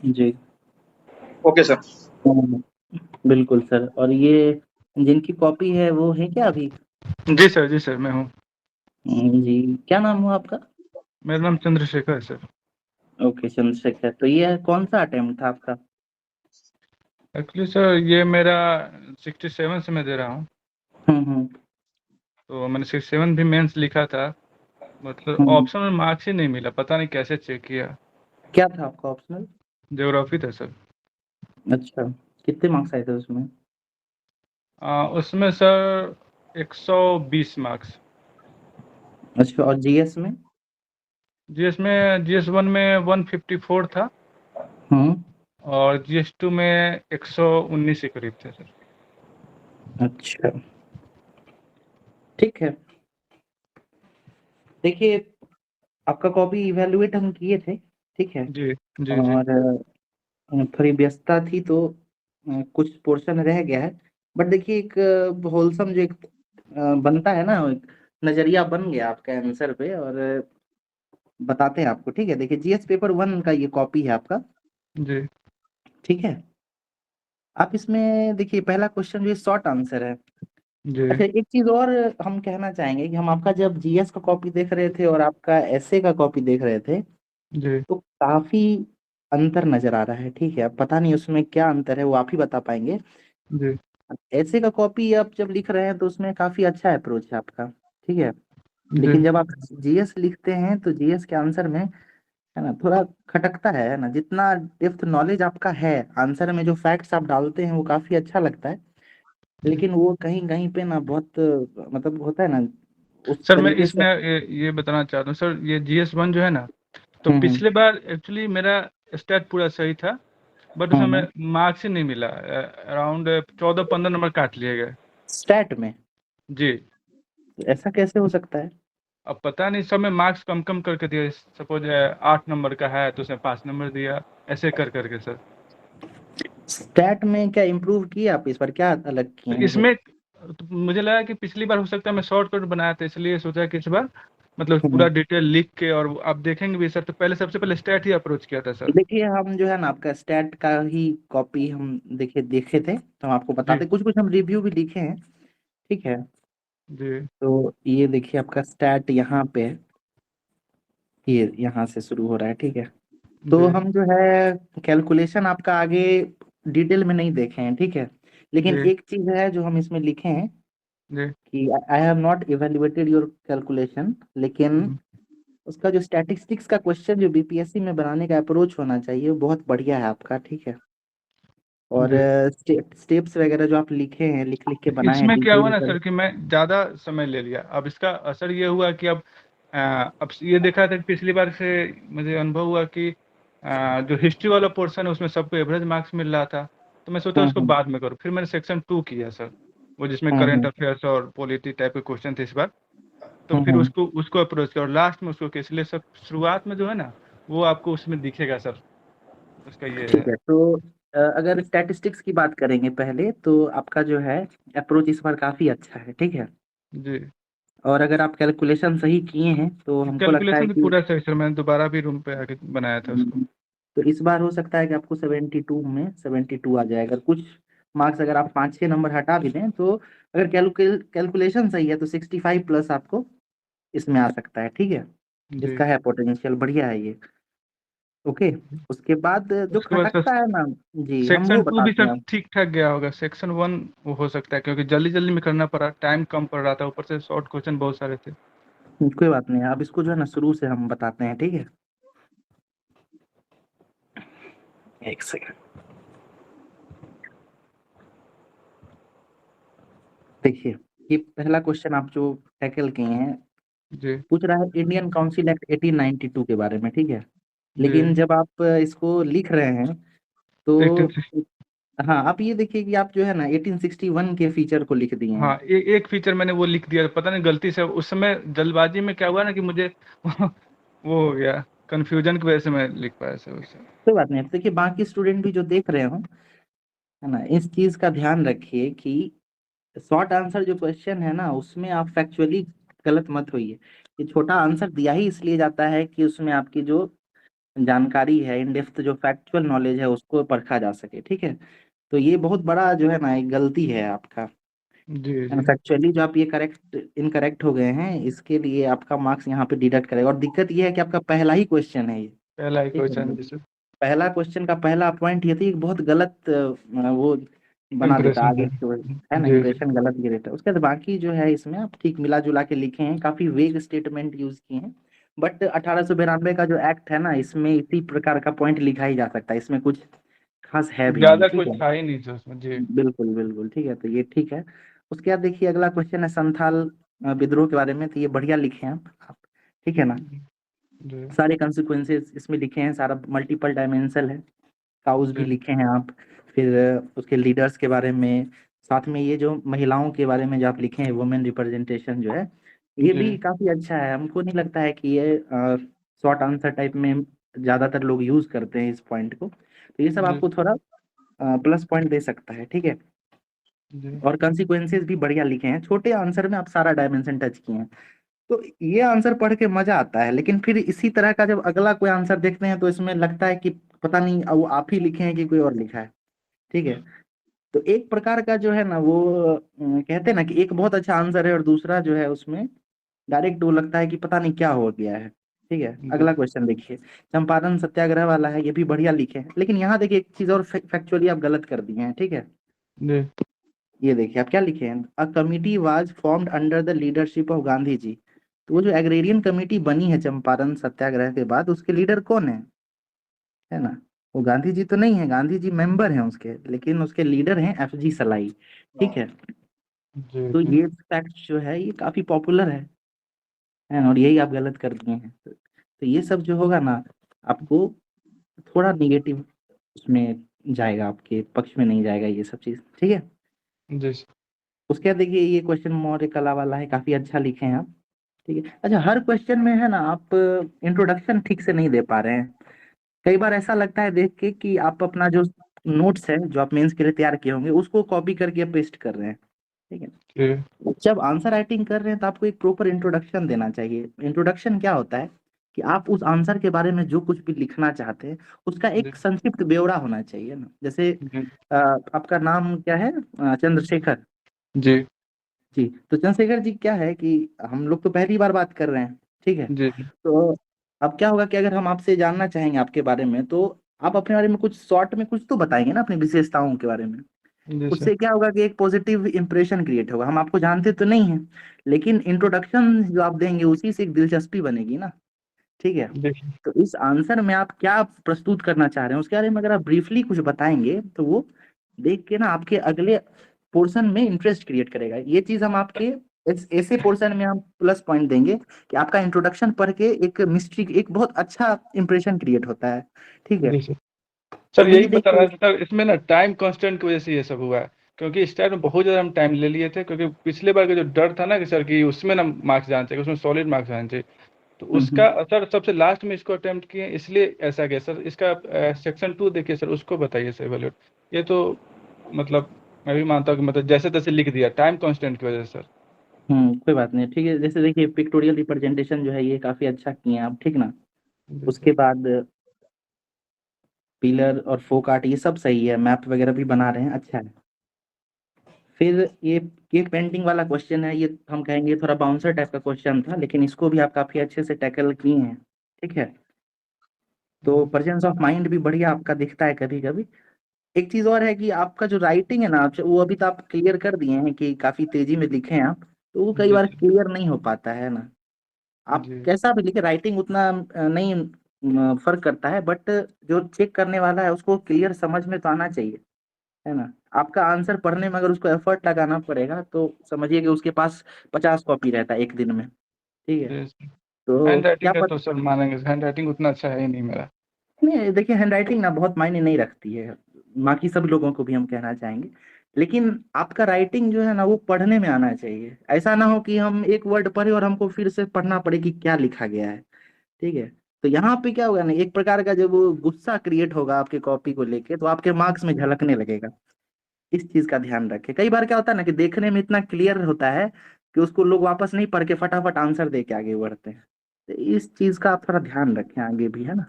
जी। Okay sir. हाँ, बिल्कुल sir. और ये जिनकी कॉपी है वो है क्या अभी? जी सर मैं हूँ। जी। क्या नाम हुआ आपका? मेरा नाम चंद्रशेखर है सर। ओके, चंद्रशेखर। तो ये कौन सा अटेम्प्ट था आपका? एक्चुअली सर ये मेरा 67 से मैं दे रहा हूँ। हम्म। तो मैंने 67 भी मेंस लिखा था। मतलब हम्म। ऑप्शन में मार्क्स ही नहीं मिला, पता नहीं कैसे चेक किया। क्या था आपका ऑप्शनल? ज्योग्राफी था सर। अच्छा। कितने मार्क्स आए थे उसमें? उसमें सर 120 मार्क्स। अच्छा, और जीएस में? जीएस 1 में 154 था। हम्म। और जीएस 2 में 119 के करीब थे सर। अच्छा, ठीक है। देखिए, आपका कॉपी इवेलुएट हम किए थे, ठीक है। जी जी जी। और थोड़ी व्यस्तता थी तो कुछ पोर्शन रह गया है। बट देखिए, एक होलसम जो एक बनता है ना, एक नजरिया बन गया आपका आंसर पे। और बताते हैं आपको, ठीक है। देखिए, जीएस पेपर 1 का ये कॉपी है आपका, जी ठीक है। आप इसमें देखिए, पहला क्वेश्चन जो शॉर्ट आंसर है। जी अच्छा, एक चीज और हम कहना चाहेंगे कि हम आपका जब जीएस का कॉपी देख रहे थे और आपका एसए का कॉपी देख रहे थे, जी तो काफी अंतर नजर आ रहा है, ठीक है। अब पता नहीं उसमें क्या अंतर है, वो आप ही बता पाएंगे। जी एसए का कॉपी आप जब लिख रहे हैं तो उसमें काफी अच्छा अप्रोच है आपका, ठीक है। जी। लेकिन जब आप जीएस लिखते हैं तो जीएस के आंसर में, है ना, थोड़ा खटकता है ना। जितना डेप्थ नॉलेज आपका है आंसर में, जो फैक्ट्स आप डालते हैं वो काफी अच्छा लगता है। लेकिन वो कहीं कहीं पे ना बहुत मतलब होता है ना, उस सर मैं तरीके से। इसमें ये बताना चाहता हूँ सर, ये जीएस 1 जो है ना, तो हम्म। पिछले बार एक्चुअली मेरा स्टेट पूरा सही था। बट उसमें हम्म। मार्क्स ही नहीं मिला, अराउंड 14-15 नंबर काट लिए गए। स्टैट में? जी। ऐसा कैसे हो सकता है? अब पता नहीं, सब में मार्क्स कम कम करके दिया। सपोज 8 नंबर का है तो उसने 5 नंबर दिया, ऐसे कर करके सर। स्टैट में क्या इम्प्रूव किए आप इस बार? क्या अलग तो किए हैं फिर? इसमें तो मुझे लगा कि पिछली बार हो सकता है मैं शॉर्टकट बनाया था, इसलिए सोचा कि इस बार मतलब हम्म। पूरा डिटेल लिख के, और आप देखेंगे भी सर, तो पहले सबसे पहले स्टेट ही अप्रोच किया था सर। देखिए, हम जो है ना आपका स्टैट का ही कॉपी हम देखे देखे थे, तो हम आपको जी बताते, कुछ कुछ हम रिव्यू भी लिखे हैं, ठीक है। जी तो ये देखिए, आपका स्टैट यहाँ पे है, ये यहाँ से शुरू हो रहा है, ठीक है। तो जी हम जो है कैलकुलेशन आपका आगे डिटेल में नहीं देखे हैं, ठीक है। लेकिन जी एक चीज है जो हम इसमें लिखे हैं जी। कि I have not evaluated your calculation, लेकिन हम्म, उसका जो स्टैटिस्टिक्स का क्वेश्चन जो बीपीएससी में बनाने का अप्रोच होना चाहिए वो बहुत बढ़िया है आपका, ठीक है। और जी। स्टेप्स वगैरह जो आप लिखे हैं, लिख लिख के बनाए हैं इसमें क्या हुआ डिटेल ना कर। सर कि मैं ज़्यादा समय ले लिया, अब इसका असर ये हुआ कि अब ये देखा था कि पिछली बार से मुझे अनुभव हुआ कि जो हिस्ट्री वाला पोर्शन है उसमें सबको एवरेज मार्क्स मिल रहा था। तो मैं सोचा उसको हम्म। बाद में करूँ, फिर मैंने सेक्शन 2 किया सर, वो जिसमें करंट हम्म। अफेयर्स और पॉलिटी टाइप के क्वेश्चन थे इस बार। तो हम्म। फिर उसको उसको अप्रोच किया और लास्ट में उसको किया, इसलिए सब शुरुआत में जो है ना वो आपको उसमें दिखेगा सर, उसका ये ठीक है। है। तो अगर स्टैटिस्टिक्स की बात करेंगे पहले, तो आपका जो है अप्रोच इस बार काफी अच्छा है, ठीक है। जी। और अगर आप कैलकुलेशन सही किए हैं तो हमको लगता है कैलकुलेशन भी कि पूरा सही सर, मैंने दोबारा भी रूम पे आके बनाया था उसको। तो इस बार हो सकता है कि आपको 72 में 72 आ जाए। अगर कुछ मार्क्स, अगर आप 5-6 नंबर हटा भी दें तो अगर कैलकुलेशन सही है तो 65 प्लस आपको इसमें आ सकता है, ठीक है। जी। इसका है पोटेंशियल, बढ़िया है ये। ओके। उसके बाद जो उसके बाद सर खटकता है ना, जी, हम वो सेक्शन 2 भी बताते सर हैं। ठीक ठाक गया होगा। सेक्शन 1 वो हो सकता है क्योंकि जल्दी जल्दी में करना पड़ा, टाइम कम पड़ रहा था, ऊपर से शॉर्ट क्वेश्चन बहुत सारे थे। कोई बात नहीं, अब इसको जो है ना शुरू से हम बताते हैं, ठीक है। एक सेकंड। देखिए, ये पहला क्वेश्चन आप जो टैकल किए हैं, जी पूछ रहा है इंडियन काउंसिल एक्ट 1892 के बारे में, ठीक है। जी। लेकिन जब आप इसको लिख रहे हैं तो 18। हाँ, आप ये देखिए कि आप जो है ना 1861 के फीचर को लिख दिए हैं। हाँ, एक फीचर मैंने वो लिख दिया, पता नहीं गलती से उस समय जल्दबाजी में क्या हुआ ना कि मुझे वो हो गया, कंफ्यूजन की वजह से मैं लिख पाया सर उससे। कोई बात नहीं। देखिए, बाकी स्टूडेंट भी जो देख रहे हो, है ना, इस चीज का ध्यान रखिए कि शॉर्ट आंसर जो क्वेश्चन है ना उसमें आप फैक्चुअली गलत मत होइए। ये छोटा आंसर दिया ही इसलिए जाता है कि उसमें आपकी जो जानकारी है, इन डेप्थ जो फैक्चुअल नॉलेज है उसको परखा जा सके, ठीक है। तो ये बहुत बड़ा जो है ना एक गलती है आपका। जी जी। फैक्चुअली जो आप ये करेक्ट इनकरेक्ट हो गए हैं, इसके लिए आपका मार्क्स यहाँ पे डिडक्ट करेगा। और दिक्कत ये है कि आपका पहला ही क्वेश्चन है ये, पहला ही ठीक है क्वेश्चन ना। जैसे पहला क्वेश्चन का पहला पॉइंट ये थी, बहुत गलत वो बना देता इम्प्रेशन आगे है। तो, है ना, जी जी। इंप्रेशन गलत ये देता है। उसके बाद बाकी जो है इसमें आप ठीक मिला जुला के लिखे हैं, काफी वेग स्टेटमेंट यूज किए हैं। बट 1892 का जो एक्ट है ना, इसमें इसी प्रकार का पॉइंट लिखा ही जा सकता है, इसमें कुछ खास है भी नहीं, ज्यादा ठीक कुछ है। था ही नहीं उसमें जी। बिल्कुल बिल्कुल ठीक है, तो ये ठीक है। उसके बाद देखिए अगला क्वेश्चन है संथाल विद्रोह के बारे में, तो ये बढ़िया लिखे हैं आप, ठीक है ना। जी सारे कंसिक्वेंसेस इसमें लिखे हैं, सारा मल्टीपल डायमेंशनल है। काउज भी जी लिखे हैं आप। फिर उसके लीडर्स के बारे में, साथ में ये जो महिलाओं के बारे में जो आप लिखे हैं, वुमेन रिप्रेजेंटेशन जो है, ये जी भी काफी अच्छा है। हमको नहीं लगता है कि ये शॉर्ट आंसर टाइप में ज्यादातर लोग यूज करते हैं इस पॉइंट को, तो ये सब जी आपको थोड़ा प्लस पॉइंट दे सकता है, ठीक है। जी और कंसिक्वेंसेस भी बढ़िया लिखे हैं, छोटे आंसर में आप सारा डायमेंशन टच किए हैं। तो ये आंसर पढ़ के मजा आता है, लेकिन फिर इसी तरह का जब अगला कोई आंसर देखते हैं तो इसमें लगता है कि पता नहीं वो आप ही लिखे हैं कि कोई और लिखा है, ठीक है। तो एक प्रकार का जो है ना वो कहते हैं ना कि एक बहुत अच्छा आंसर है और दूसरा जो है उसमें डायरेक्ट वो लगता है कि पता नहीं क्या हो गया है, ठीक है। जी अगला क्वेश्चन देखिए, चंपारण सत्याग्रह वाला है, ये भी बढ़िया लिखे हैं, लेकिन यहाँ देखिए एक चीज और फैक्चुअली आप गलत कर दिए हैं, ठीक है। जी ये देखिए आप क्या लिखे हैं, a committee was formed under the leadership of Gandhi ji. तो वो जो एग्रेरियन कमेटी बनी है चंपारण सत्याग्रह के बाद, उसके लीडर कौन है ना। वो गांधी जी तो नहीं है, गांधी जी मेंबर हैं उसके, लेकिन उसके लीडर हैं एफजी सलाई, ठीक है। जी तो जी ये फैक्ट जो है ये काफी पॉपुलर है ना, और यही आप गलत कर दिए हैं। तो ये सब जो होगा ना, आपको थोड़ा निगेटिव उसमें जाएगा, आपके पक्ष में नहीं जाएगा ये सब चीज, ठीक है। जी उसके बाद देखिए ये क्वेश्चन मौर्य कला वाला है, काफी अच्छा लिखे हैं आप, ठीक है। अच्छा, हर क्वेश्चन में है ना आप इंट्रोडक्शन ठीक से नहीं दे पा रहे हैं। कई बार ऐसा लगता है देख के कि आप अपना जो नोट्स है जो आप मेंस के लिए तैयार किए होंगे उसको कॉपी करके पेस्ट कर रहे हैं, ठीक है। जी जब आंसर राइटिंग कर रहे हैं तो आपको एक प्रॉपर इंट्रोडक्शन देना चाहिए। इंट्रोडक्शन क्या होता है कि आप उस आंसर के बारे में जो कुछ भी लिखना चाहते हैं उसका जी एक संक्षिप्त ब्यौरा होना चाहिए ना। जैसे जी आपका नाम क्या है, चंद्रशेखर जी जी। तो चंद्रशेखर जी क्या है कि हम लोग तो पहली बार बात कर रहे हैं, ठीक है। जी तो अब क्या होगा कि अगर हम आपसे जानना चाहेंगे आपके बारे में, तो आप अपने बारे में कुछ शॉर्ट में कुछ तो बताएंगे ना अपनी विशेषताओं के बारे में। जी सर उससे क्या होगा कि एक पॉजिटिव इंप्रेशन क्रिएट होगा। हम आपको जानते तो नहीं हैं, लेकिन इंट्रोडक्शन जो आप देंगे उसी से एक दिलचस्पी बनेगी ना, ठीक है। जी तो इस आंसर में आप क्या प्रस्तुत करना चाह रहे हैं उसके बारे में अगर आप ब्रीफली कुछ बताएंगे तो वो देख के ना आपके अगले पोर्शन में इंटरेस्ट क्रिएट करेगा। ये चीज हम आपके ऐसे पोर्शन में हम प्लस पॉइंट देंगे कि आपका इंट्रोडक्शन पढ़ के एक मिस्ट्री, एक बहुत अच्छा इंप्रेशन क्रिएट होता है, ठीक है। जी सर। सर और यही यही बता रहा देखिए, था सर, इसमें ना टाइम कांस्टेंट की वजह से ये सब हुआ है। क्योंकि इस टाइम में बहुत ज़्यादा हम टाइम ले लिए थे, क्योंकि पिछले बार का जो डर था ना कि सर कि उसमें ना मार्क्स जाना चाहिए, उसमें सॉलिड मार्क्स आने चाहिए, तो उसका हम्म। असर सबसे लास्ट में इसको अटेम्प्ट किए, इसलिए ऐसा गया सर। इसका सेक्शन 2 देखिए सर, उसको बताइए सर एवेल्यूट। ये तो मतलब मैं भी मानता हूँ कि मतलब जैसे तैसे लिख दिया टाइम कांस्टेंट की वजह से सर। कोई बात नहीं, ठीक है। जैसे देखिए पिक्टोरियल रिप्रेजेंटेशन जो है ये काफी अच्छा किए हैं आप, ठीक ना। जी सर। उसके बाद पिलर और फोक आर्ट ये सब सही है, मैप वगैरह भी बना रहे हैं, अच्छा है। फिर ये केक पेंटिंग वाला क्वेश्चन है, ये हम कहेंगे थोड़ा बाउंसर टाइप का क्वेश्चन था, लेकिन इसको भी आप काफी अच्छे से टैकल किए हैं, ठीक है। तो प्रेजेंस ऑफ माइंड भी बढ़िया आपका दिखता है कभी कभी। एक चीज और है कि आपका जो राइटिंग है ना, वो अभी तो आप क्लियर कर दिए हैं कि काफी तेजी में लिखे हैं आप, तो वो कई जी बार सर। क्लियर नहीं हो पाता है ना। आप जी कैसा भी लिखे, राइटिंग उतना नहीं फर्क करता है, बट जो चेक करने वाला है उसको क्लियर समझ में तो आना चाहिए, है ना। आपका आंसर पढ़ने में अगर उसको एफर्ट लगाना पड़ेगा तो समझिए कि उसके पास 50 कॉपी रहता है एक दिन में, ठीक है। जी सर। तो हैंड राइटिंग क्या का पता, तो सर मानेंगे, हैंड राइटिंग उतना अच्छा है ही नहीं मेरा। नहीं देखिए हैंड राइटिंग ना बहुत मायने नहीं रखती है, बाकी सब लोगों को भी हम कहना चाहेंगे। लेकिन आपका राइटिंग जो है ना वो पढ़ने में आना चाहिए। ऐसा ना हो कि हम एक वर्ड पढ़े और हमको फिर से पढ़ना पड़े कि क्या लिखा गया है, ठीक है। तो यहाँ पे क्या होगा ना, एक प्रकार का जब वो गुस्सा क्रिएट होगा आपके कॉपी को लेके, तो आपके मार्क्स में झलकने लगेगा। इस चीज का ध्यान रखें। कई बार क्या होता है ना कि देखने में इतना क्लियर होता है कि उसको लोग वापस नहीं पढ़ के फटाफट आंसर दे के आगे बढ़ते हैं। तो इस चीज का आप थोड़ा ध्यान रखें आगे भी, है ना।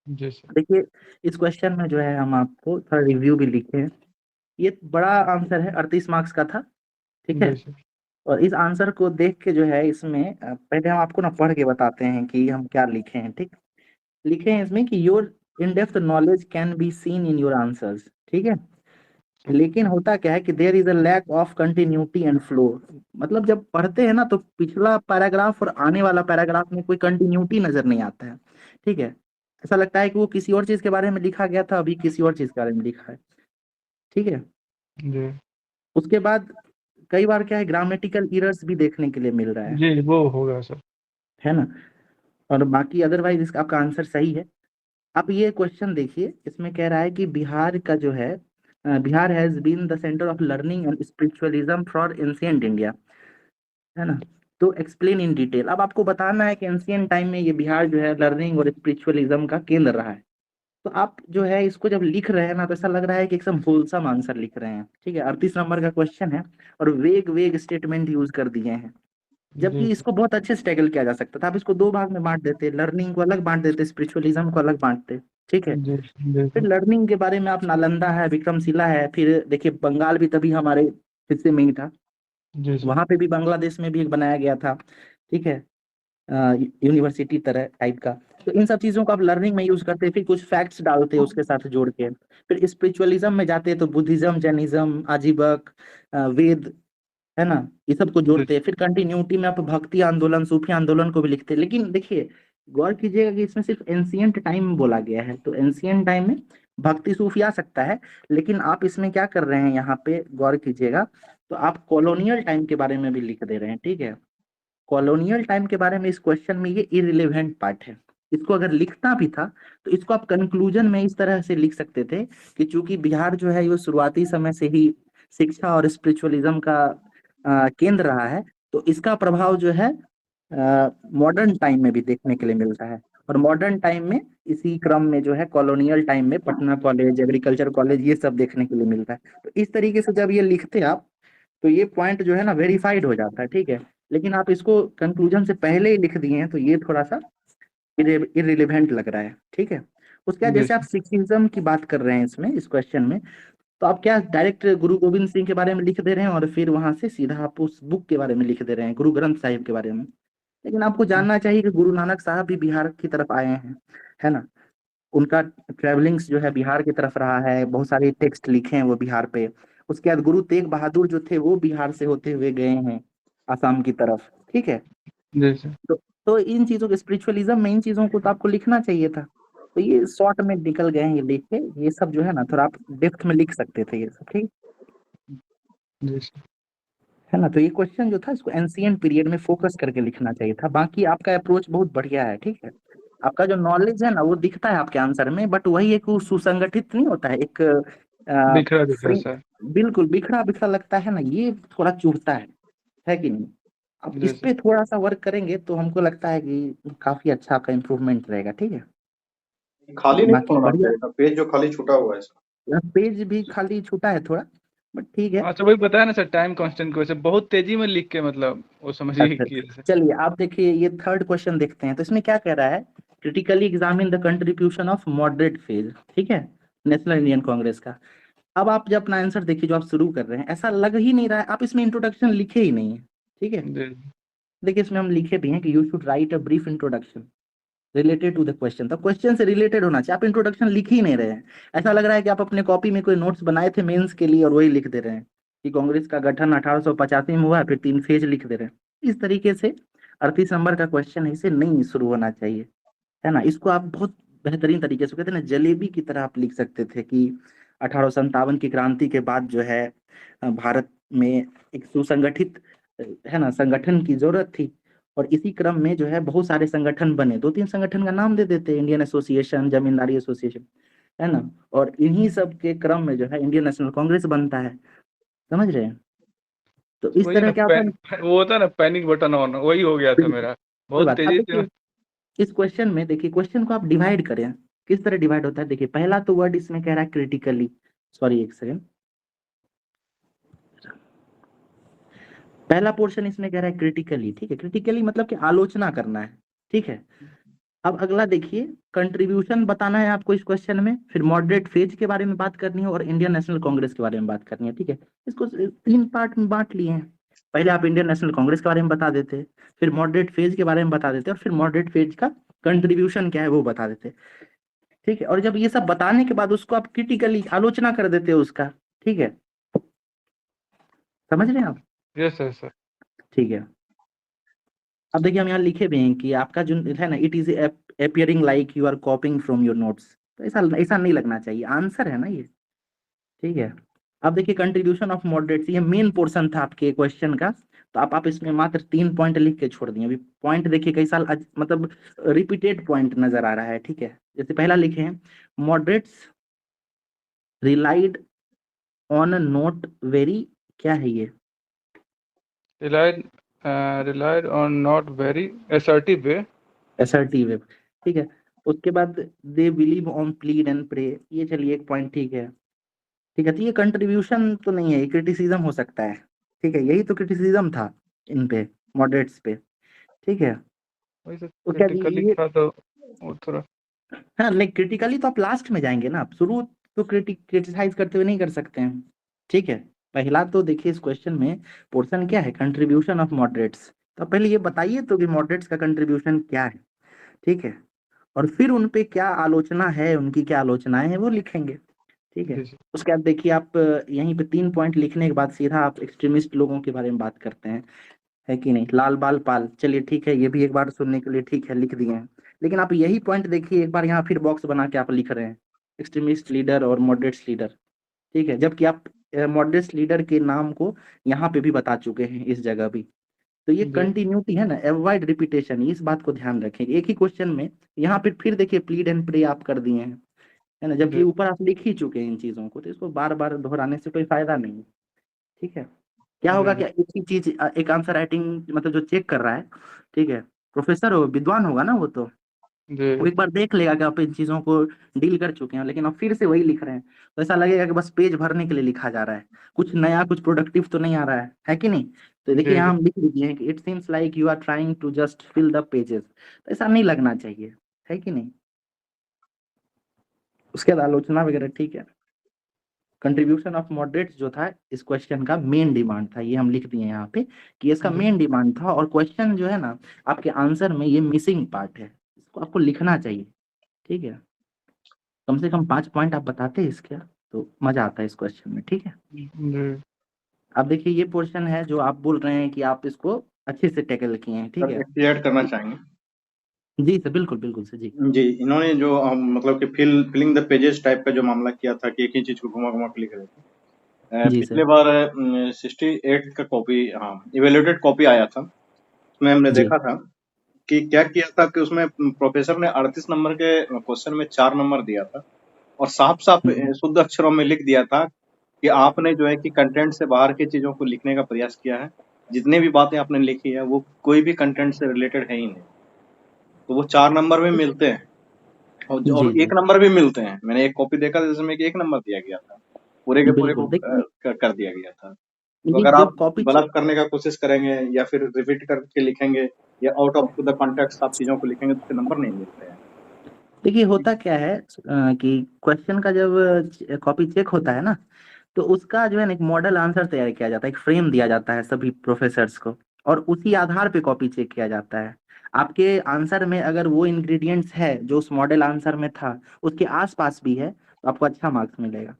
जी सर। देखिए इस क्वेश्चन में जो है हम आपको थोड़ा रिव्यू भी लिखे हैं। ये बड़ा आंसर है, 38 मार्क्स का था, ठीक है। जी सर। और इस आंसर को देख के जो है इसमें पहले हम आपको ना पढ़ के बताते हैं कि हम क्या लिखे हैं, ठीक। लिखे हैं इसमें कि your in depth knowledge can be seen in your answers, ठीक है। लेकिन होता क्या है कि there is a lack of continuity and flow. मतलब जब पढ़ते हैं ना तो पिछला पैराग्राफ और आने वाला पैराग्राफ में कोई कंटिन्यूटी नजर नहीं आता है, ठीक है। ऐसा लगता है कि वो किसी और चीज के बारे में लिखा गया था, अभी किसी और चीज के बारे में लिखा है, ठीक है। जी उसके बाद कई बार क्या है, ग्रामेटिकल एरर्स भी देखने के लिए मिल रहा जी, वो होगा सर। है ना। और बाकी अदरवाइज इसका आपका आंसर सही है। अब ये क्वेश्चन देखिए, इसमें कह रहा है कि बिहार का जो है, Bihar has been the centre of learning and spiritualism for ancient India, है ना। तो एक्सप्लेन इन डिटेल। अब आपको बताना है कि एंशियंट टाइम में ये बिहार जो है लर्निंग और स्पिरिचुअलिज्म का केंद्र रहा है। तो आप जो है इसको जब लिख रहे हैं ना तो ऐसा लग रहा है कि एकदम होलसम आंसर लिख रहे हैं, ठीक है। 38 नंबर का क्वेश्चन है और वेग वेग स्टेटमेंट यूज कर दिए हैं, जी जबकि सर। इसको बहुत अच्छे से टैकल किया जा सकता था। आप इसको दो भाग में बांट देते, लर्निंग को अलग बांट देते, स्पिरिचुअलिज्म को अलग बांटते, ठीक है। जी जी फिर सर। लर्निंग के बारे में आप नालंदा है, विक्रमशिला है, फिर देखिए बंगाल भी तभी हमारे हिस्से में ही था, जी सर। वहां पे भी बांग्लादेश में भी एक बनाया गया था, ठीक है, यूनिवर्सिटी तरह टाइप का। तो इन सब चीजों को आप लर्निंग में यूज करते, फिर कुछ फैक्ट्स डालते उसके साथ जोड़ के। फिर स्पिरिचुअलिज्म में जाते तो बुद्धिज्म, जैनिज्म, आजीवक, वेद, है ना, ये सब को जी जोड़ते हैं। फिर कंटिन्यूटी में आप भक्ति आंदोलन, सूफी आंदोलन को भी लिखते हैं। लेकिन देखिए गौर कीजिएगा कि इसमें सिर्फ एंशियंट टाइम बोला गया है, तो एंशियंट टाइम में भक्ति सूफी आ सकता है। लेकिन आप इसमें क्या कर रहे हैं, यहाँ पे गौर कीजिएगा, तो आप कॉलोनियल टाइम के बारे में भी लिख दे रहे हैं, ठीक है। कॉलोनियल टाइम के बारे में इस क्वेश्चन में ये इररिलेवेंट पार्ट है। इसको अगर लिखना भी था तो इसको आप कंक्लूजन में इस तरह से लिख सकते थे कि चूंकि बिहार जो है वो शुरुआती समय से ही शिक्षा और स्पिरिचुअलिज्म का केंद्र रहा है, तो इसका प्रभाव जो है मॉडर्न टाइम में भी देखने के लिए मिलता है। और मॉडर्न टाइम में इसी क्रम में जो है कॉलोनियल टाइम में पटना कॉलेज, एग्रीकल्चर कॉलेज, ये सब देखने के लिए मिलता है। तो इस तरीके से जब ये लिखते आप तो ये पॉइंट जो है ना वेरीफाइड हो जाता है, ठीक है। लेकिन आप इसको कंक्लूजन से पहले ही लिख दिए हैं तो ये थोड़ा सा इरिलेवेंट लग रहा है, ठीक है। उसके बाद जी जैसे आप सर। सिक्सिज्म की बात कर रहे हैं इसमें, इस क्वेश्चन में, तो आप क्या डायरेक्ट गुरु गोविंद सिंह के बारे में लिख दे रहे हैं और फिर वहां से सीधा आप उस बुक के बारे में लिख दे रहे हैं, गुरु ग्रंथ साहिब के बारे में। लेकिन आपको जानना चाहिए कि गुरु नानक साहब भी बिहार की तरफ आए हैं, है ना। उनका ट्रेवलिंग्स जो है बिहार की तरफ रहा है, बहुत सारे टेक्स्ट लिखे हैं वो बिहार पे। उसके बाद गुरु तेग बहादुर जो थे वो बिहार से होते हुए गए हैं आसाम की तरफ, ठीक है। जी सर। तो इन चीजों को, स्पिरिचुअलिज्म में इन चीजों को तो आपको लिखना चाहिए था। तो ये शॉर्ट में निकल गए हैं ये लिख के, ये सब जो है ना थोड़ा आप डेप्थ में लिख सकते थे ये सब, ठीक जी सर। है ना। तो ये क्वेश्चन जो था इसको एंशियंट पीरियड में फोकस करके लिखना चाहिए था। बाकी आपका अप्रोच बहुत बढ़िया है, ठीक है। आपका जो नॉलेज है ना वो दिखता है आपके आंसर में, बट वही एक वो सुसंगठित नहीं होता है, एक बिखरा बिखरा फ्री, सर। बिल्कुल बिखरा बिखरा लगता है ना, ये थोड़ा चुभता है कि नहीं। आप जी इस सर। पे थोड़ा सा वर्क करेंगे तो हमको लगता है कि काफी अच्छा आपका इम्प्रूवमेंट रहेगा, ठीक है। खाली नहीं बाकी छोड़ना बढ़िया। चाहिए था पेज, जो खाली छूटा हुआ है इसका। पेज भी खाली छूटा है थोड़ा, बट ठीक है। अच्छा, वही बताया ना सर, टाइम कांस्टेंट की वजह से बहुत तेजी में लिख के, मतलब वो समझिए अच्छा कि ऐसे। चलिए आप देखिए ये थर्ड क्वेश्चन देखते हैं। तो इसमें क्या कह रहा है, critically examine the contribution of moderate phase, ठीक है, नेशनल इंडियन कांग्रेस का। अब आप जब अपना आंसर देखिए जो आप शुरू कर रहे हैं, ऐसा लग ही नहीं रहा है आप इसमें इंट्रोडक्शन लिखे ही नहीं है, ठीक है। जी देखिए इसमें हम लिखे भी हैं कि you should write a brief introduction related to the question. तो क्वेश्चन से रिलेटेड होना चाहिए, आप इंट्रोडक्शन लिख ही नहीं रहे हैं। ऐसा लग रहा है कि आप अपने कॉपी में कोई नोट्स बनाए थे मेंस के लिए और वही लिख दे रहे हैं कि कांग्रेस का गठन 1885 में हुआ, फिर 3 फेज लिख दे रहे हैं इस तरीके से। 38 नंबर का क्वेश्चन इसे नहीं शुरू होना चाहिए, है ना। इसको आप बहुत बेहतरीन तरीके से, कहते हैं ना, जलेबी की तरह आप लिख सकते थे कि 1857 की क्रांति के बाद जो है भारत में एक सुसंगठित है ना संगठन की जरूरत थी। और इसी क्रम में जो है बहुत सारे संगठन बने, 2-3 संगठन का नाम दे देते, इंडियन एसोसिएशन, जमींदारी एसोसिएशन, है ना। और इन्हीं सब के क्रम में जो है इंडियन नेशनल कांग्रेस बनता है, समझ रहे हैं। तो इस वही तरह ना, क्या होता है। वो होता है ना पैनिक बटन ऑन, वही हो गया था बिल्कुल, मेरा। कोई बहुत बात। अब तेजी से। देखिए इस क्वेश्चन में, देखिए क्वेश्चन को आप डिवाइड करें, किस तरह डिवाइड होता है। देखिए पहला तो वर्ड इसमें कह रहा है क्रिटिकली, सॉरी एक सेकंड, पहला पोर्शन इसमें कह रहा है क्रिटिकली, ठीक है। क्रिटिकली मतलब कि आलोचना करना है, ठीक है। अब अगला देखिए, कंट्रीब्यूशन बताना है आपको इस क्वेश्चन में, फिर मॉडरेट फेज के बारे में बात करनी है और इंडियन नेशनल कांग्रेस के बारे में बात करनी है, ठीक है। इसको 3 पार्ट में बांट लिए हैं। पहले आप इंडियन नेशनल कांग्रेस के बारे में बता देते, फिर मॉडरेट फेज के बारे में बता देते और फिर मॉडरेट फेज का कंट्रीब्यूशन क्या है वो बता देते, ठीक है। और जब ये सब बताने के बाद उसको आप क्रिटिकली आलोचना कर देते हो उसका, ठीक है, समझ रहे हैं आप? Yes sir sir. ठीक है। अब देखिए हम यहाँ लिखे भी हैं कि आपका जो है ना, it is appearing like you are copying from your notes, तो ऐसा ऐसा नहीं लगना चाहिए, आंसर है ना ये, ठीक है। अब देखिए कंट्रीब्यूशन ऑफ मॉडरेट्स, ये मेन पोर्शन था आपके क्वेश्चन का, तो आप इसमें मात्र 3 पॉइंट लिख के छोड़ दिए। अभी पॉइंट देखिए कई साल मतलब रिपीटेड पॉइंट नजर आ रहा है, ठीक है। जैसे पहला लिखे हैं, moderates relied on not very, क्या है ये? Relied on not very assertive way. Assertive है, ठीक है। उसके बाद they believe on plead and pray, ये चलिए एक पॉइंट ठीक है, ठीक है। तो ये कंट्रीब्यूशन तो नहीं है, ये क्रिटिसिज्म हो सकता है, ठीक है। यही तो क्रिटिसिज्म था इन पे, मॉडरेट्स पे, ठीक है। वही सर, तो क्या क्रिटिकली ये, था तो वो थोड़ा। हाँ नहीं, क्रिटिकली तो आप लास्ट में जाएंगे ना, आप शुरू तो क्रिटिसाइज करते हुए नहीं कर सकते हैं, ठीक है। पहला तो देखिए इस क्वेश्चन में पोर्शन क्या है, कंट्रीब्यूशन ऑफ मॉडरेट्स, तो पहले ये बताइए तो कि मॉडरेट्स का कंट्रीब्यूशन क्या है, ठीक है। और फिर उन पे क्या आलोचना है, उनकी क्या आलोचनाएं हैं वो लिखेंगे, ठीक है। जी जी उसके बाद देखिए आप यहीं पे 3 पॉइंट लिखने के बाद सीधा आप एक्सट्रीमिस्ट लोगों के बारे में बात करते हैं, है कि नहीं, लाल बाल पाल, चलिए ठीक है, ये भी एक बार सुनने के लिए ठीक है, लिख दिए हैं। लेकिन आप यही पॉइंट देखिए एक बार यहाँ फिर बॉक्स बना के आप लिख रहे हैं, एक्सट्रीमिस्ट लीडर और मॉडरेट्स लीडर, ठीक है, जबकि आप मॉडरेट्स लीडर के नाम को यहाँ पे भी बता चुके हैं इस जगह भी। तो ये जी कंटिन्यूटी है ना, अवॉइड रिपीटेशन, इस बात को ध्यान रखें, एक ही क्वेश्चन में यहाँ पे फिर देखिए प्लीड एंड प्रे आप कर दिए हैं, है ना, जबकि जी ऊपर आप लिख ही चुके हैं इन चीजों को, तो इसको बार बार दोहराने से कोई फायदा नहीं है, ठीक है। क्या होगा, जी क्या एक ही चीज एक आंसर राइटिंग मतलब जो चेक कर रहा है, ठीक है, प्रोफेसर हो, विद्वान होगा ना वो, तो वो जी एक बार देख लेगा कि आप इन चीजों को डील कर चुके हैं, लेकिन आप फिर से वही लिख रहे हैं, तो ऐसा लगेगा कि बस पेज भरने के लिए लिखा जा रहा है, कुछ नया कुछ प्रोडक्टिव तो नहीं आ रहा है कि नहीं। तो देखिए जी यहाँ जी। हम लिख दिए हैं कि it seems like you are trying to just fill the pages, तो ऐसा नहीं लगना चाहिए, है कि नहीं। उसके बाद आलोचना वगैरह, ठीक है। कंट्रीब्यूशन ऑफ मॉडरेट्स जो था इस क्वेश्चन का मेन डिमांड था, ये हम लिख दिए यहाँ पे कि इसका जी मेन डिमांड था, और क्वेश्चन जो है ना आपके आंसर में ये मिसिंग पार्ट है, इसको आपको लिखना चाहिए, ठीक है। कम से कम 5 पॉइंट आप बताते हैं इसके, तो मजा आता है इस क्वेश्चन में, ठीक है। जी अब देखिए ये पोर्शन है जो आप बोल रहे हैं कि आप इसको अच्छे से टैकल किए हैं, ठीक सर है। एक चीज ऐड करना चाहेंगे। जी सर, बिल्कुल बिल्कुल सर जी। जी, इन्होंने जो मतलब कि फिलिंग द पेजेस टाइप का जो मामला किया था कि एक ही चीज को घुमा घुमा के लिख रहे थे। जी पिछले सर। बार 68 का कॉपी, हाँ, इवेल्युएटेड कॉपी आया था, उसमें हमने जी देखा था कि क्या किया था कि उसमें प्रोफेसर ने 38 नंबर के क्वेश्चन में 4 नंबर दिया था और साफ साफ हम्म, शुद्ध अक्षरों में लिख दिया था कि आपने जो है कि कंटेंट से बाहर की चीजों को लिखने का प्रयास किया है, जितनी भी बातें आपने लिखी है वो कोई भी कंटेंट से रिलेटेड है ही नहीं, तो वो 4 नंबर भी मिलते हैं और जी जी 1 नंबर भी मिलते हैं। मैंने एक कॉपी देखा था जिसमें कि 1 नंबर दिया गया था, पूरे के पूरे को बिल्कुल। देखिए कर दिया गया था। तो ये अगर आप जब कॉपी, ब्लफ करने का कोशिश करेंगे या फिर रिपीट करके लिखेंगे या आउट ऑफ द कॉन्टेक्स्ट आप चीजों को लिखेंगे तो उसके नंबर नहीं मिलते हैं। देखिए होता क्या है कि क्वेश्चन का जब कॉपी चेक होता है ना, तो उसका जो है ना एक मॉडल आंसर तैयार किया जाता है, एक फ्रेम दिया जाता है सभी प्रोफेसर्स को, और उसी आधार पे कॉपी चेक किया जाता है। आपके आंसर में अगर वो इंग्रेडिएंट्स है जो उस मॉडल आंसर में था, उसके आसपास भी है, तो आपको अच्छा मार्क्स मिलेगा,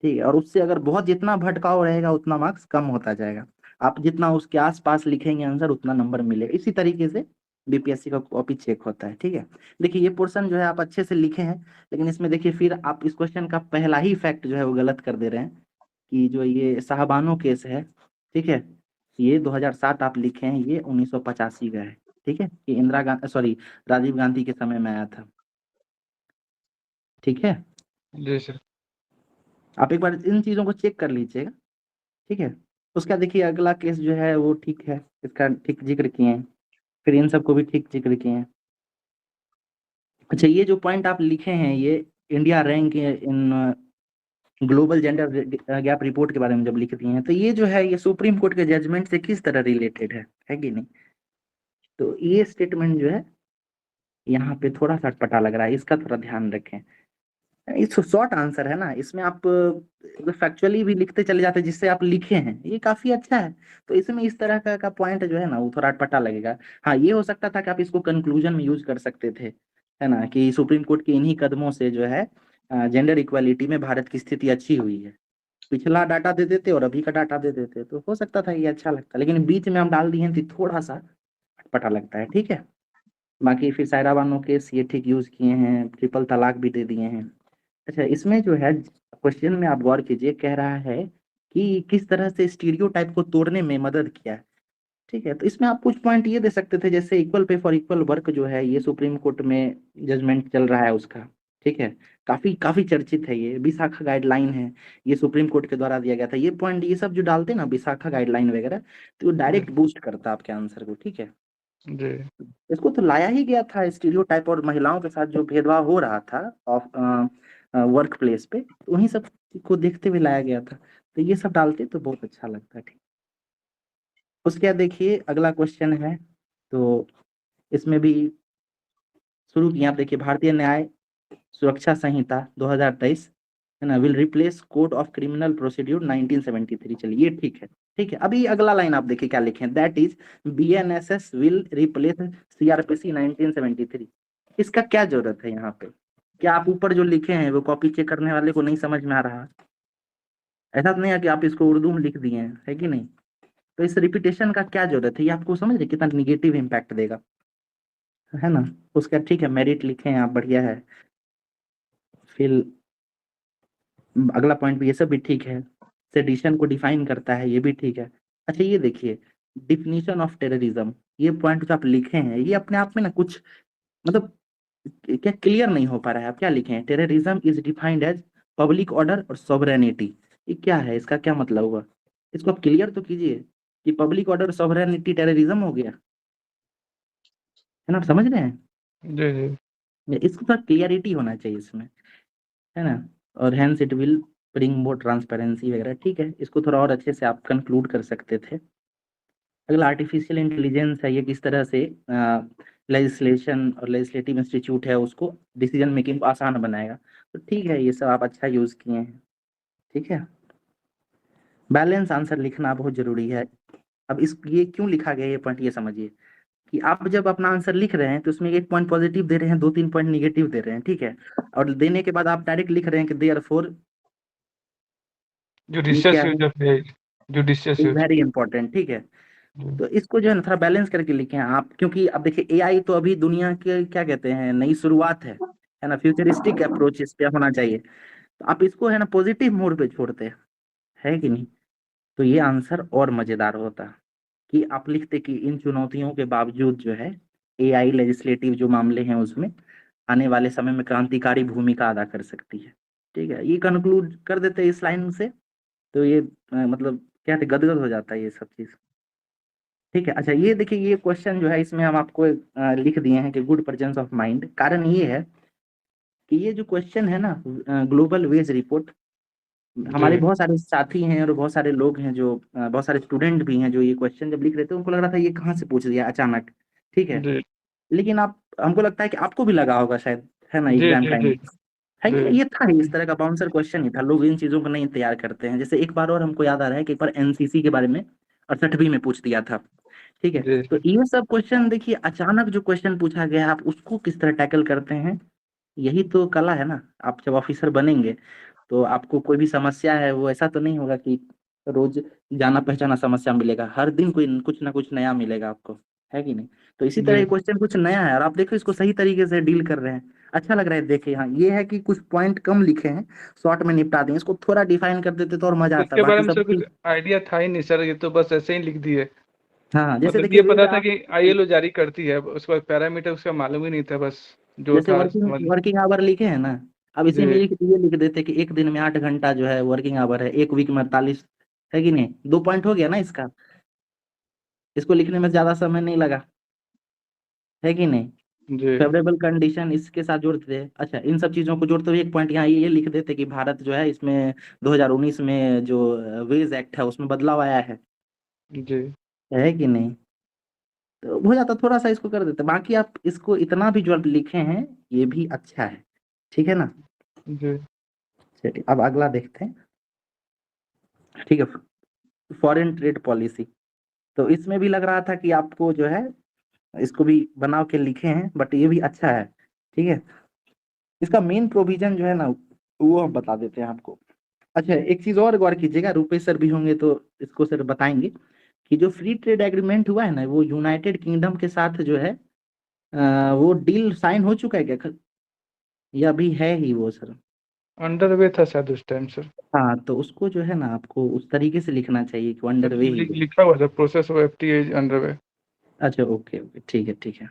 ठीक है। और उससे अगर बहुत जितना भटकाव रहेगा उतना मार्क्स कम होता जाएगा, आप जितना उसके आसपास लिखेंगे आंसर उतना नंबर मिलेगा, इसी तरीके से बीपीएससी का कॉपी चेक होता है, ठीक है। देखिए ये पोर्शन जो है आप अच्छे से लिखे हैं, लेकिन इसमें देखिए फिर आप इस क्वेश्चन का पहला ही फैक्ट जो है वो गलत कर दे रहे हैं, कि जो ये साहबानो केस है, ठीक है, ये 2007 आप लिखे हैं, ये 1985 का है, ठीक है, ये इंदिरा गांधी, सॉरी, राजीव गांधी के समय में आया था, ठीक है। जी सर। आप एक बार इन चीजों को चेक कर लीजिएगा, ठीक है। उसका देखिए अगला केस जो है वो ठीक है, इसका ठीक जिक्र किए हैं, फिर इन सबको भी ठीक जिक्र किए हैं। अच्छा, ये जो पॉइंट आप लिखे हैं, ये India rank in global gender gap report के बारे में जब लिख दिए हैं, तो ये जो है ये सुप्रीम कोर्ट के जजमेंट से किस तरह रिलेटेड है कि नहीं। तो ये स्टेटमेंट जो है यहाँ पे थोड़ा सा अटपटा लग रहा है, इसका थोड़ा ध्यान रखें। इस शॉर्ट आंसर है ना, इसमें आप फैक्चुअली भी लिखते चले जाते हैं, जिससे आप लिखे हैं ये काफी अच्छा है। तो इसमें इस तरह का पॉइंट जो है ना वो थोड़ा अटपटा लगेगा। हाँ, ये हो सकता था कि आप इसको कंक्लूजन में यूज कर सकते थे, है ना, कि सुप्रीम कोर्ट के इन्हीं कदमों से जो है जेंडर इक्वालिटी में भारत की स्थिति अच्छी हुई है। पिछला डाटा दे देते और अभी का डाटा दे देते तो हो सकता था ये अच्छा लगता, लेकिन बीच में हम डाल दिए हैं तो थोड़ा सा अटपटा लगता है। ठीक है, बाकी फिर सायरा बानो केस ये ठीक यूज किए हैं, ट्रिपल तलाक भी दे दिए हैं। अच्छा, इसमें जो है क्वेश्चन में आप गौर कीजिए, कह रहा है कि किस तरह से स्टीरियोटाइप को तोड़ने में मदद किया है। ठीक है, तो इसमें आप कुछ पॉइंट ये दे सकते थे, जैसे equal pay for equal work जो है ये सुप्रीम कोर्ट में जजमेंट चल रहा है उसका। ठीक है, काफी काफी चर्चित है, ये विशाखा गाइडलाइन है, ये सुप्रीम कोर्ट के द्वारा दिया गया था। ये पॉइंट ये सब जो डालते हैं ना विशाखा गाइडलाइन वगैरह, तो डायरेक्ट बूस्ट करता आपके आंसर को। ठीक है, जी इसको तो लाया ही गया था, स्टीरियोटाइप और महिलाओं के साथ जो भेदभाव हो रहा था ऑफ वर्क प्लेस पे, तो उन्हीं सब को देखते हुए लाया गया था। तो ये सब डालते तो बहुत अच्छा लगता। ठीक, उसके बाद देखिए अगला क्वेश्चन है, तो इसमें भी शुरू किया आप, देखिए भारतीय न्याय सुरक्षा संहिता 2023 है ना, will replace code of criminal procedure 1973। चलिए ये ठीक है। ठीक है, अभी अगला लाइन आप देखिए क्या लिखे हैं, that is BNSS will replace CrPC 1973। इसका क्या जरूरत है यहाँ पे? क्या आप ऊपर जो लिखे हैं वो कॉपी चेक करने वाले को नहीं समझ में आ रहा? ऐसा तो नहीं है कि आप इसको उर्दू में लिख दिए हैं, है कि नहीं? तो इस रिपीटेशन का क्या जरूरत है? ये आपको समझ रहे कितना निगेटिव इम्पैक्ट देगा, है ना। उसका ठीक है, मेरिट लिखे हैं आप, बढ़िया है। फिर अगला पॉइंट भी, ये सब भी ठीक है। सेडिशन को डिफाइन करता है, ये भी ठीक है। अच्छा, ये देखिए डिफिनीशन ऑफ टेररिज्म, ये पॉइंट जो आप लिखे हैं ये अपने आप में ना कुछ मतलब क्या क्लियर नहीं हो पा रहा है। आप क्या लिखे हैं, terrorism is defined as public order और सॉवरेनिटी। ये क्या है, इसका क्या मतलब हुआ? इसको आप क्लियर तो कीजिए कि पब्लिक ऑर्डर और सॉवरेनिटी टेररिज्म हो गया, है ना, आप समझ रहे हैं? जी जी इसको थोड़ा क्लियरिटी होना चाहिए इसमें, है ना। और hence it will bring more transparency वगैरह, ठीक है, इसको थोड़ा और अच्छे से आप कंक्लूड कर सकते थे। अगला आर्टिफिशियल इंटेलिजेंस है, ये किस तरह से लेजिस्लेशन और लेजिस्लेटिव इंस्टीट्यूट है उसको डिसीजन मेकिंग को आसान बनाएगा। तो ठीक है, ये सब आप अच्छा यूज किए हैं। ठीक है, बैलेंस आंसर लिखना बहुत जरूरी है। अब इस ये क्यों लिखा गया ये पॉइंट ये समझिए, कि आप जब अपना आंसर लिख रहे हैं तो उसमें एक पॉइंट पॉजिटिव दे रहे हैं, दो तीन पॉइंट निगेटिव दे रहे हैं। ठीक है, और देने के बाद आप डायरेक्ट लिख रहे हैं कि देयरफॉर, ये जुडिशियस क्या यूज है, of judicious is use. Very important. ठीक है, तो इसको जो है ना थोड़ा बैलेंस करके लिखें आप, क्योंकि अब देखिए एआई तो अभी दुनिया के क्या कहते हैं नई शुरुआत है ना, फ्यूचरिस्टिक अप्रोच इस पे होना चाहिए। तो आप इसको है ना पॉजिटिव मोड पे छोड़ते हैं, है कि नहीं, तो ये आंसर और मजेदार होता कि आप लिखते कि इन चुनौतियों के बावजूद जो है एआई लेजिस्लेटिव जो मामले हैं उसमें आने वाले समय में क्रांतिकारी भूमिका अदा कर सकती है। ठीक है, ये कंक्लूड कर देते हैं इस लाइन से, तो ये मतलब क्या थे, गदगद हो जाता है ये सब चीज। ठीक है, अच्छा ये देखिए ये क्वेश्चन जो है इसमें हम आपको लिख दिए हैं कि गुड प्रेजेंस ऑफ माइंड। कारण ये है कि ये जो क्वेश्चन है ना ग्लोबल वेज रिपोर्ट, हमारे जी बहुत सारे साथी हैं और बहुत सारे लोग हैं जो बहुत सारे स्टूडेंट भी हैं जो ये क्वेश्चन जब लिख रहे थे उनको लग रहा था ये कहाँ से पूछ दिया अचानक। ठीक है, जी लेकिन आप हमको लगता है कि आपको भी लगा होगा शायद, है ना, जी एग्जाम जी टाइम जी में, है कि नहीं? जी ये था ही, इस तरह का बाउंसर क्वेश्चन ही था, लोग इन चीजों को नहीं तैयार करते हैं। जैसे एक बार और हमको याद आ रहा है कि एक बार एनसीसी के बारे में 68वीं में पूछ दिया था। ठीक है, तो जी ये सब क्वेश्चन देखिए अचानक जो क्वेश्चन पूछा गया है आप उसको किस तरह टैकल करते हैं, यही तो कला है ना। आप जब ऑफिसर बनेंगे तो आपको कोई भी समस्या है वो ऐसा तो नहीं होगा कि रोज जाना पहचाना समस्या मिलेगा, हर दिन कोई कुछ ना कुछ नया मिलेगा आपको, है कि नहीं? तो इसी तरह जी ये क्वेश्चन कुछ नया है और आप देखो इसको सही तरीके से डील कर रहे हैं, अच्छा लग रहा है देखे। हाँ, ये है कि कुछ पॉइंट कम लिखे हैं, शॉर्ट में निपटा दें, इसको थोड़ा डिफाइन कर देते तो और मजा आता, इसके बारे बाकी में सब सर कुछ ठीक। आइडिया था ही नहीं सर, ये तो बस ऐसे ही लिख दिए। हाँ हाँ, जैसे मतलब देखिए ये वेज पता था आप, कि आईएलओ जारी करती है, उसके बाद पैरामीटर उसका मालूम ही नहीं था, बस जो जैसे था वर्किंग समझ। वर्किंग आवर लिखे हैं ना, अब इसी में जी ये लिख देते कि एक दिन में 8 घंटा जो है वर्किंग आवर है, एक वीक में 48, है कि नहीं? 2 पॉइंट हो गया ना इसका, इसको लिखने में ज्यादा समय नहीं लगा, है कि नहीं? जी फेवरेबल कंडीशन इसके साथ जोड़ते थे। अच्छा, इन सब चीजों को जोड़ते हुए एक पॉइंट यहाँ ये लिख देते कि भारत जो है इसमें 2019 में जो वेज एक्ट है उसमें बदलाव आया जी है कि नहीं? तो हो जाता, थोड़ा सा इसको कर देते। बाकी आप इसको इतना भी जो आप लिखे हैं ये भी अच्छा है, ठीक है ना। जी चलिए अब अगला देखते हैं, ठीक है। फॉरेन ट्रेड पॉलिसी, तो इसमें भी लग रहा था कि आपको जो है इसको भी बना के लिखे हैं, बट ये भी अच्छा है, ठीक है। इसका मेन प्रोविजन जो है ना वो हम बता देते हैं आपको। अच्छा, एक चीज और गौर कीजिएगा, रुपेश सर भी होंगे तो इसको सर बताएंगे कि जो फ्री ट्रेड एग्रीमेंट हुआ है ना वो यूनाइटेड किंगडम के साथ जो है वो डील साइन हो चुका है क्या, या अभी है ही वो सर। अंडर वे था शायद उस टाइम सर। हाँ, तो उसको जो है ना आपको उस तरीके से लिखना चाहिए कि अंडर वे ही। लिखा हुआ था process of FTA under way. अच्छा, ओके ओके, ठीक है ठीक है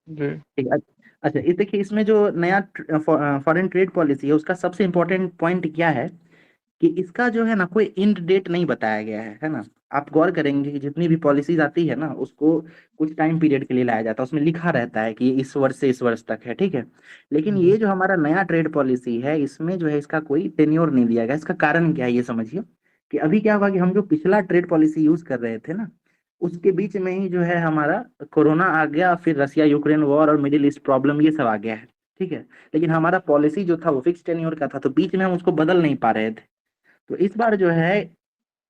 जी ठीक है। अच्छा, ये देखिए इसमें जो नया फॉरेन ट्रेड पॉलिसी है उसका सबसे इम्पोर्टेंट पॉइंट क्या है कि इसका जो है ना कोई एंड डेट नहीं बताया गया है ना। आप गौर करेंगे कि जितनी भी पॉलिसीज आती है ना उसको कुछ टाइम पीरियड के लिए लाया जाता है, उसमें लिखा रहता है कि ये इस वर्ष से इस वर्ष तक है, ठीक है। लेकिन ये जो हमारा नया ट्रेड पॉलिसी है इसमें जो है इसका कोई टेन्योर नहीं दिया गया। इसका कारण क्या है ये समझिए कि अभी क्या हुआ कि हम जो पिछला ट्रेड पॉलिसी यूज कर रहे थे ना उसके बीच में ही जो है हमारा कोरोना आ गया, फिर रसिया यूक्रेन वॉर और मिडिल ईस्ट प्रॉब्लम ये सब आ गया है, ठीक है। लेकिन हमारा पॉलिसी जो था वो फिक्स टेन्योर का था, तो बीच में हम उसको बदल नहीं पा रहे थे। तो इस बार जो है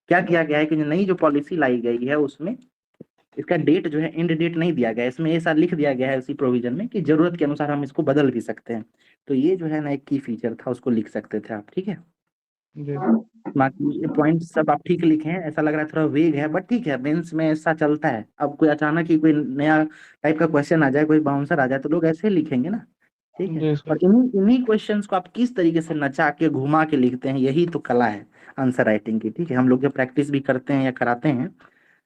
क्या किया गया है कि जो नई जो पॉलिसी लाई गई है उसमें इसका डेट जो है एंड डेट नहीं दिया गया है। इसमें ऐसा लिख दिया गया है उसी प्रोविजन में कि जरूरत के अनुसार हम इसको बदल भी सकते हैं। तो ये जो है ना एक की फीचर था, उसको लिख सकते थे आप, ठीक है। जी बाकी ये पॉइंट सब आप ठीक लिखे हैं, ऐसा लग रहा है थोड़ा वेग है बट ठीक है, मेंस में ऐसा चलता है। अब कोई अचानक ही कोई नया टाइप का क्वेश्चन आ जाए, कोई बाउंसर आ जाए तो लोग ऐसे ही लिखेंगे ना, ठीक है। जी सर। और इन्हीं इन्हीं क्वेश्चंस को आप किस तरीके से नचा के घुमा के लिखते हैं, यही तो कला है आंसर राइटिंग की, ठीक है। हम लोग जब प्रैक्टिस भी करते हैं या कराते हैं,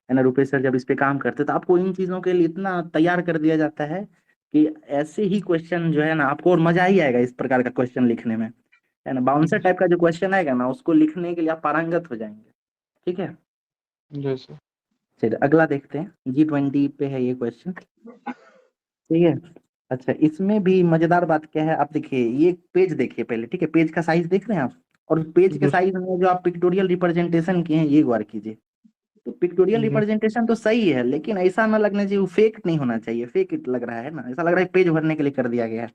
है ना, रुपेश सर जब इस पे काम करते हैं तो आपको इन चीजों के लिए इतना तैयार कर दिया जाता है कि ऐसे ही क्वेश्चन जो है ना आपको और मजा ही आएगा इस प्रकार का क्वेश्चन लिखने में, है ना। बाउंसर टाइप का जो क्वेश्चन आएगा ना उसको लिखने के लिए आप पारंगत हो जाएंगे, ठीक है। जी सर। चलिए अगला देखते हैं, G20 पे है ये क्वेश्चन, ठीक है। अच्छा, इसमें भी मजेदार बात क्या है, आप देखिए ये पेज देखिए पहले, ठीक है। पेज का साइज देख रहे हैं आप, और पेज के जी साइज में जो आप पिक्टोरियल रिप्रेजेंटेशन किए हैं ये गौर कीजिए। तो पिक्टोरियल जी रिप्रेजेंटेशन तो सही है लेकिन ऐसा ना लगना चाहिए, वो फेक नहीं होना चाहिए। फेक इट लग रहा है ना, ऐसा लग रहा है पेज भरने के लिए कर दिया गया है,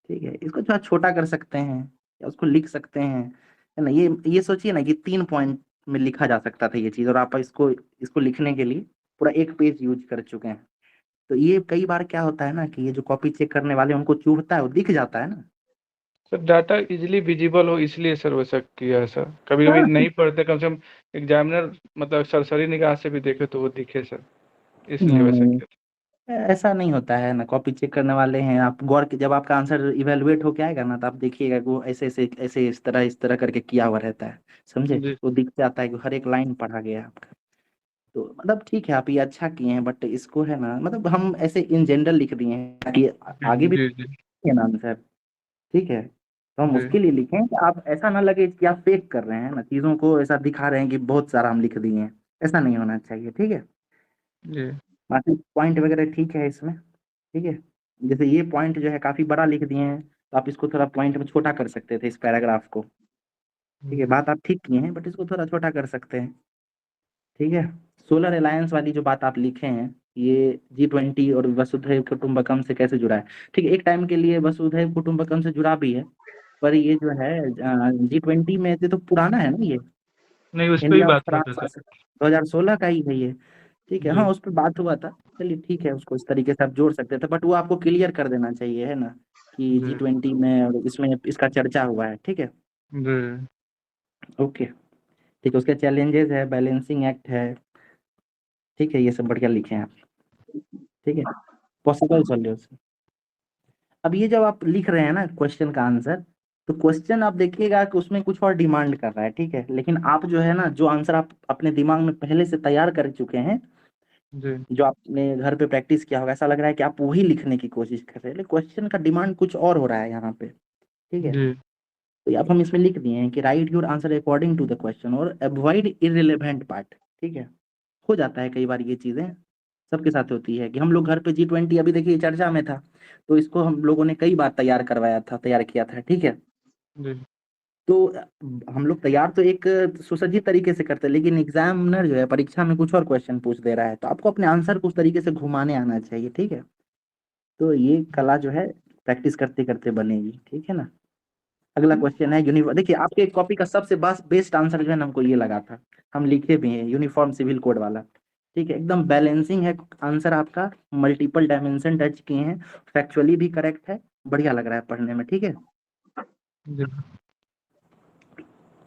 ठीक है। इसको थोड़ा छोटा कर सकते हैं या उसको लिख सकते हैं, है ना। ये सोचिए ना कि 3 पॉइंट में लिखा जा सकता था ये चीज, और आप इसको इसको लिखने के लिए पूरा एक पेज यूज कर चुके हैं। तो ये कई बार क्या होता है ना कि ये जो कॉपी चेक करने वाले हैं, उनको चुभता है, वो दिख जाता है ना। सर, डाटा इजीली विजिबल हो इसलिए सर वैसा किया है सर। कभी कभी हाँ, नहीं पढ़ते, कम से कम एग्जामिनर मतलब सरसरी निगाह से भी देखे तो वो दिखे सर, इसलिए वैसा हम्म, किया था। ऐसा नहीं होता है ना। कॉपी चेक करने वाले हैं, आप गौर के जब आपका आंसर इवेलुएट होके आएगा ना तो आप देखिएगा कि वो ऐसे ऐसे ऐसे इस तरह करके किया हुआ रहता है, समझे। जी वो दिख जाता है कि हर एक लाइन पढ़ा गया है आपका। तो मतलब ठीक है, आप ये अच्छा किए हैं, बट इसको है ना मतलब हम ऐसे इन जनरल लिख दिए हैं ताकि आगे भी जी जी है ना आंसर, ठीक है। तो हम जी उसके लिए लिखें कि आप ऐसा ना लगे कि आप फेक कर रहे हैं ना चीजों को, ऐसा दिखा रहे हैं कि बहुत सारा हम लिख दिए हैं, ऐसा नहीं होना चाहिए, ठीक है। जी बाकी पॉइंट वगैरह ठीक है इसमें, ठीक है। जैसे ये पॉइंट जो है काफी बड़ा लिख दिए हैं तो आप इसको थोड़ा पॉइंट में छोटा कर सकते थे इस पैराग्राफ को, ठीक है। बात आप ठीक किए हैं बट इसको थोड़ा छोटा कर सकते हैं, ठीक है। सोलर अलायंस वाली जो बात आप लिखे हैं ये G20 और वसुधैव कुटुंबकम से कैसे जुड़ा है, ठीक है। एक टाइम के लिए वसुधैव कुटुंबकम से जुड़ा भी है, पर ये जो है G20 में से तो पुराना है ना ये, नहीं, उस पे ही इंडिया और बात हुआ था फ्रांस सर। 2016 का ही है ये, ठीक है। हाँ, जी उस पर बात हुआ था। चलिए ठीक है, उसको इस तरीके से आप जोड़ सकते थे, बट वो आपको क्लियर कर देना चाहिए, है ना, कि जी G20 में और इसमें इसका चर्चा हुआ है, ठीक है। जी ओके, ठीक है। उसके चैलेंजेस है, बैलेंसिंग एक्ट है, ठीक है। ये सब बढ़िया लिखे हैं आप, ठीक है। Possible solution. अब ये जब आप लिख रहे हैं ना क्वेश्चन का आंसर, तो क्वेश्चन आप देखिएगा कि उसमें कुछ और डिमांड कर रहा है, ठीक है। लेकिन आप जो है ना जो आंसर आप अपने दिमाग में पहले से तैयार कर चुके हैं, जी जो आपने घर पे प्रैक्टिस किया होगा, ऐसा लग रहा है कि आप वही लिखने की कोशिश कर रहे हैं, लेकिन क्वेश्चन का डिमांड कुछ और हो रहा है यहाँ पे, ठीक है। जी तो अब हम इसमें लिख दिए हैं कि write your answer according to the question और अवॉइड इररिलेवेंट पार्ट, ठीक है। हो जाता है कई बार ये चीजें, सबके साथ होती है कि हम लोग घर पे G20 अभी देखिए चर्चा में था, तो इसको हम लोगों ने कई बार तैयार किया था, ठीक है। जी तो हम लोग तैयार तो एक सुसज्जित तरीके से करते हैं, लेकिन एग्जामिनर जो है परीक्षा में कुछ और क्वेश्चन पूछ दे रहा है, तो आपको अपने आंसर को उस तरीके से घुमाने आना चाहिए, ठीक है। तो ये कला जो है प्रैक्टिस करते करते बनेगी, ठीक है ना। अगला क्वेश्चन है यूनिफॉर्म। देखिए आपके कॉपी का सबसे बेस्ट आंसर जो है ना, हमको ये लगा था, हम लिखे भी हैं, यूनिफॉर्म सिविल कोड वाला, ठीक है। एकदम बैलेंसिंग है आंसर आपका, मल्टीपल डायमेंशन टच किए हैं, फैक्चुअली भी करेक्ट है, बढ़िया लग रहा है पढ़ने में, ठीक है। जी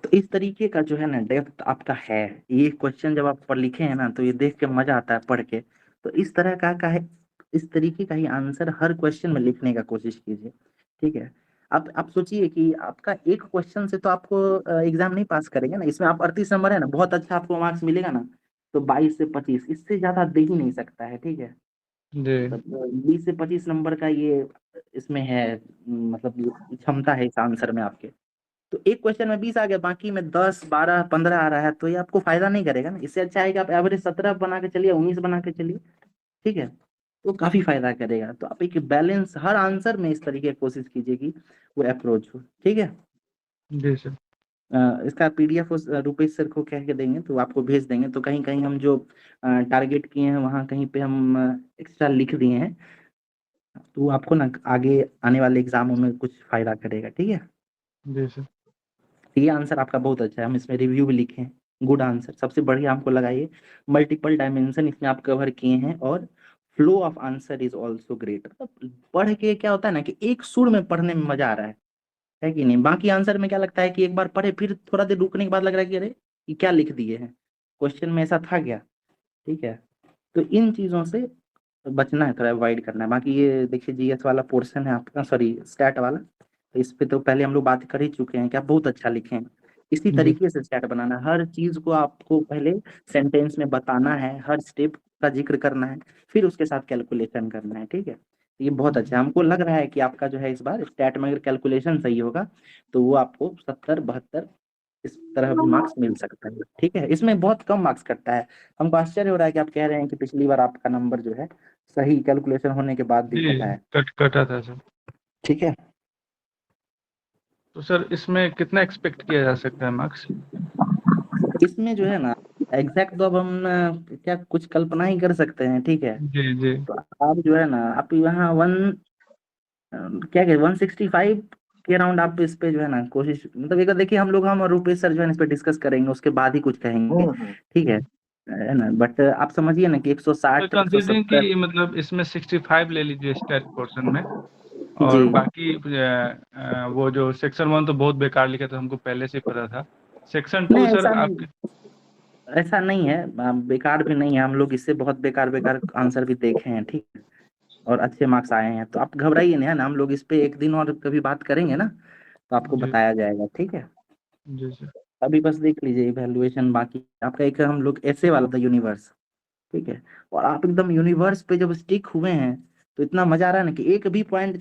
तो इस तरीके का जो है ना डेप्थ आपका है। ये क्वेश्चन जब आप पर लिखे हैं ना, तो ये देख के मजा आता है पढ़ के। तो इस तरह का है, इस तरीके का ही आंसर हर क्वेश्चन में लिखने का कोशिश कीजिए, ठीक है। आप सोचिए कि आपका एक क्वेश्चन से तो आपको एग्जाम नहीं पास करेंगे ना, इसमें आप 38 नंबर है ना, बहुत अच्छा आपको मार्क्स मिलेगा ना, तो 22 से 25 इससे ज्यादा दे ही नहीं सकता है, ठीक है। जी मतलब 20 से 25 नंबर का ये इसमें है, मतलब क्षमता है इस आंसर में आपके। तो एक क्वेश्चन में 20 आ गया, बाकी में 10 12 15 आ रहा है, तो ये आपको फायदा नहीं करेगा ना। इससे अच्छा है कि आप एवरेज 17 बना के चलिए, 19 बना के चलिए, ठीक है। तो काफी फायदा करेगा। तो आप एक बैलेंस हर आंसर में इस तरीके की कोशिश कीजिए कि वो अप्रोच हो, ठीक है। जी सर। इसका पीडीएफ उस रुपेश सर को कह के देंगे, तो आपको भेज देंगे। तो कहीं कहीं हम जो टारगेट किए हैं वहाँ कहीं पे हम एक्स्ट्रा लिख दिए हैं, तो वो आपको ना आगे आने वाले एग्जामों में कुछ फायदा करेगा, ठीक है। जी सर। ये आंसर आपका बहुत अच्छा है, हम इसमें रिव्यू भी लिखे हैं, गुड आंसर सबसे बढ़िया हमको लगा ये। मल्टीपल डायमेंशन इसमें आप कवर किए हैं, और flow of answer is also great. मतलब पढ़ के क्या होता है ना कि एक सुर में पढ़ने में मजा आ रहा है कि नहीं। बाकी आंसर में क्या लगता है कि एक बार पढ़े फिर थोड़ा देर रुकने के बाद लग रहा है कि अरे ये क्या लिख दिए हैं, क्वेश्चन में ऐसा था क्या, ठीक है। तो इन चीजों से बचना है, थोड़ा अवॉइड करना है। बाकी ये देखिए जीएस वाला पोर्शन है आपका, सॉरी स्टैट वाला, तो इस पे तो पहले हम लोग बात कर ही चुके हैं कि आप बहुत अच्छा लिखे हैं। इसी जी तरीके से स्टैट बनाना है, हर चीज को आपको पहले सेंटेंस में बताना है, हर स्टेप का जिक्र करना है, फिर उसके साथ कैलकुलेशन करना है, ठीक है। तो ये बहुत अच्छा है। हमको लग रहा है कि आपका जो है इस बार स्टैट में अगर कैलकुलेशन सही होगा, तो वो आपको 70 72 इस तरह भी मार्क्स मिल सकता है, ठीक है। इसमें बहुत कम मार्क्स कटता है। हमको आश्चर्य हो रहा है कि आप कह रहे हैं कि पिछली बार आपका नंबर जो है सही कैलकुलेशन होने के बाद भी जी कटा है, कटा था सर। ठीक है। तो सर इसमें कितना एक्सपेक्ट किया जा सकता है मार्क्स? इसमें जो है ना एग्जैक्ट तो अब हम क्या कुछ कल्पना ही कर सकते हैं, ठीक है। जी जी तो आप जो है ना आप यहाँ क्या कहते 165 के अराउंड आप इस पे जो है ना कोशिश, मतलब एक बार देखिए हम और रुपेश सर जो है ना इस पे डिस्कस करेंगे, उसके बाद ही कुछ कहेंगे, ठीक है ना। बट आप समझिए ना कि तो 160 कंसीडरिंग 170। कि मतलब इसमें 65 ले लीजिए स्टैट पोर्शन में, जी और बाकी वो जो सेक्शन 1 तो बहुत बेकार लिखा था, हमको पहले से ही पता था। सेक्शन 2 नहीं, सर ऐसा आपके। ऐसा नहीं है, बेकार भी नहीं है, हम लोग इससे बहुत बेकार बेकार आंसर भी देखे हैं, ठीक है। और अच्छे मार्क्स आए हैं, तो आप घबराइए नहीं, है ना। हम लोग इस पे एक दिन और कभी बात करेंगे ना, तो आपको जी बताया जाएगा, ठीक है। जी सर। अभी बस देख लीजिए इवैल्यूएशन, बाकी आपका एक हम लोग ऐसे वाला था यूनिवर्स, ठीक है। और आप एकदम यूनिवर्स पे जब स्टिक हुए हैं, तो इतना मजा आ रहा है ना कि एक भी पॉइंट